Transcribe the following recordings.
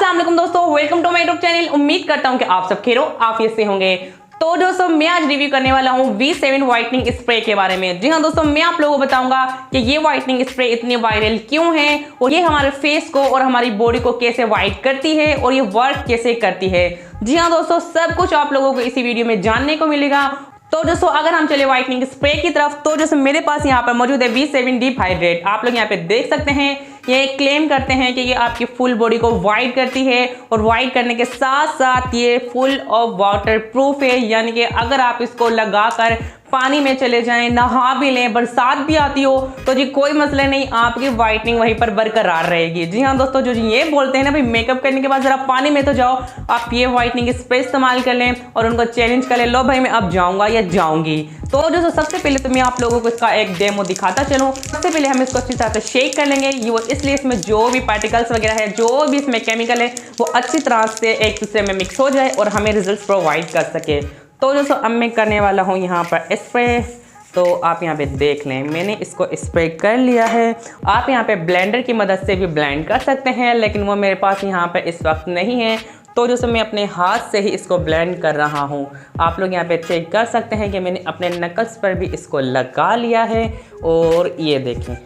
अस्सलाम वालेकुम दोस्तों, welcome to my YouTube channel. उम्मीद करता हूं कि आप सब खैर आफियत से होंगे। तो दोस्तों मैं आज रिव्यू करने वाला हूं V7 व्हाइटनिंग स्प्रे के बारे में। जी हां दोस्तों, मैं आप लोगों को बताऊंगा कि ये व्हाइटनिंग स्प्रे इतनी वायरल क्यों है और ये हमारे फेस को और हमारी बॉडी को कैसे व्हाइट करती है और ये वर्क कैसे करती है। जी हां दोस्तों, सब कुछ आप लोगों को इसी वीडियो में जानने को मिलेगा। तो दोस्तों अगर हम चले व्हाइटनिंग स्प्रे की तरफ, तो जैसे मेरे पास यहाँ पर मौजूद है V7 डीप हाइड्रेट। आप लोग यहाँ पे देख सकते हैं, ये क्लेम करते हैं कि ये आपकी फुल बॉडी को वाइट करती है और वाइट करने के साथ साथ ये फुल ऑफ वाटर प्रूफ है। यानी कि अगर आप इसको लगाकर पानी में चले जाएं, नहा भी लें, बरसात भी आती हो तो जी कोई मसला नहीं, आपकी वाइटनिंग वहीं पर बरकरार रहेगी। जी हाँ दोस्तों, जो ये बोलते हैं ना भाई मेकअप करने के बाद जरा पानी में तो जाओ, आप ये व्हाइटनिंग स्प्रे इस्तेमाल कर लें और उनको चैलेंज कर लें, लो भाई मैं अब जाऊंगा या जाऊंगी। तो दोस्तों सबसे पहले तो मैं आप लोगों को इसका एक डेमो दिखाता चलूँ। सबसे पहले हम इसको अच्छी तरह से शेक कर लेंगे, ये वो इसलिए इसमें जो भी पार्टिकल्स वगैरह है, जो भी इसमें केमिकल है, वो अच्छी तरह से एक दूसरे में मिक्स हो जाए और हमें रिजल्ट प्रोवाइड कर सके। तो दोस्तों अब मैं करने वाला हूँ यहाँ पर स्प्रे। तो आप यहाँ पे देख लें, मैंने इसको स्प्रे कर लिया है। आप यहाँ पे ब्लेंडर की मदद से भी ब्लेंड कर सकते हैं, लेकिन वो मेरे पास यहाँ पे इस वक्त नहीं है। तो दोस्तों मैं अपने हाथ से ही इसको ब्लेंड कर रहा हूँ। आप लोग यहाँ पे चेक कर सकते हैं कि मैंने अपने नकल्स पर भी इसको लगा लिया है। और ये देखें,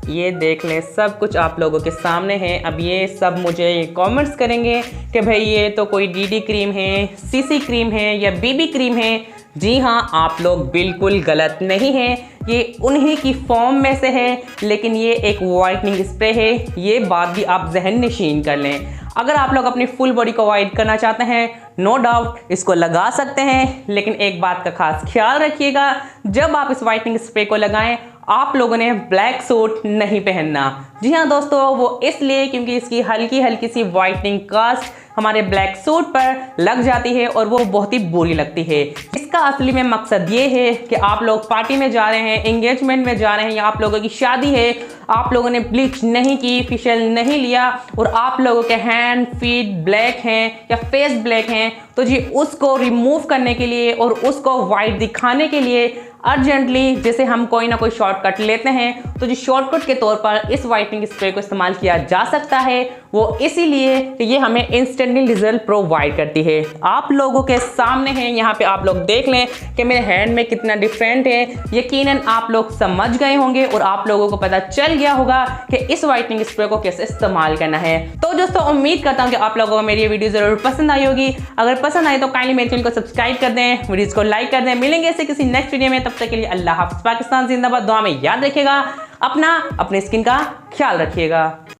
ये देख लें, सब कुछ आप लोगों के सामने है। अब ये सब मुझे कमेंट्स करेंगे कि भाई ये तो कोई डीडी क्रीम है, सीसी क्रीम है या बीबी क्रीम है। जी हाँ, आप लोग बिल्कुल गलत नहीं हैं, ये उन्हीं की फॉर्म में से है, लेकिन ये एक वाइटनिंग स्प्रे है। ये बात भी आप जहन नशीन कर लें। अगर आप लोग अपनी फुल बॉडी को वाइट करना चाहते हैं, नो डाउट इसको लगा सकते हैं, लेकिन एक बात का खास ख्याल रखिएगा, जब आप इस वाइटनिंग स्प्रे को लगाएं आप लोगों ने ब्लैक सूट नहीं पहनना। जी हाँ दोस्तों, वो इसलिए क्योंकि इसकी हल्की हल्की सी वाइटनिंग कास्ट हमारे ब्लैक सूट पर लग जाती है और वो बहुत ही बुरी लगती है। इसका असली में मकसद ये है कि आप लोग पार्टी में जा रहे हैं, एंगेजमेंट में जा रहे हैं या आप लोगों की शादी है, आप लोगों ने ब्लीच नहीं की, फेशियल नहीं लिया और आप लोगों के हैंड फीट ब्लैक हैं या फेस ब्लैक हैं, तो जी उसको रिमूव करने के लिए और उसको वाइट दिखाने के लिए अर्जेंटली जैसे हम कोई ना कोई शॉर्टकट लेते हैं, तो जी शॉर्टकट के तौर पर इस वाइटनिंग स्प्रे को इस्तेमाल किया जा सकता है। वो इसीलिए कि ये हमें इंस्टेंटली रिजल्ट प्रोवाइड करती है। आप लोगों के सामने है, यहाँ पे आप लोग देख लें कि मेरे हैंड में कितना डिफरेंट है। यकीनन आप लोग समझ गए होंगे और आप लोगों को पता चल गया होगा कि इस वाइटनिंग स्प्रे को कैसे इस्तेमाल करना है। तो दोस्तों उम्मीद करता हूँ कि आप लोगों को मेरी ये वीडियो जरूर पसंद आई होगी। अगर पसंद आई तो काइंडली मेरे चैनल को सब्सक्राइब कर दें, वीडियोस को लाइक कर दें। मिलेंगे ऐसे किसी नेक्स्ट वीडियो में, तब तक के लिए अल्लाह हाफ़िज़। पाकिस्तान जिंदाबाद। दुआ में याद रखिएगा, अपनी स्किन का ख्याल रखिएगा।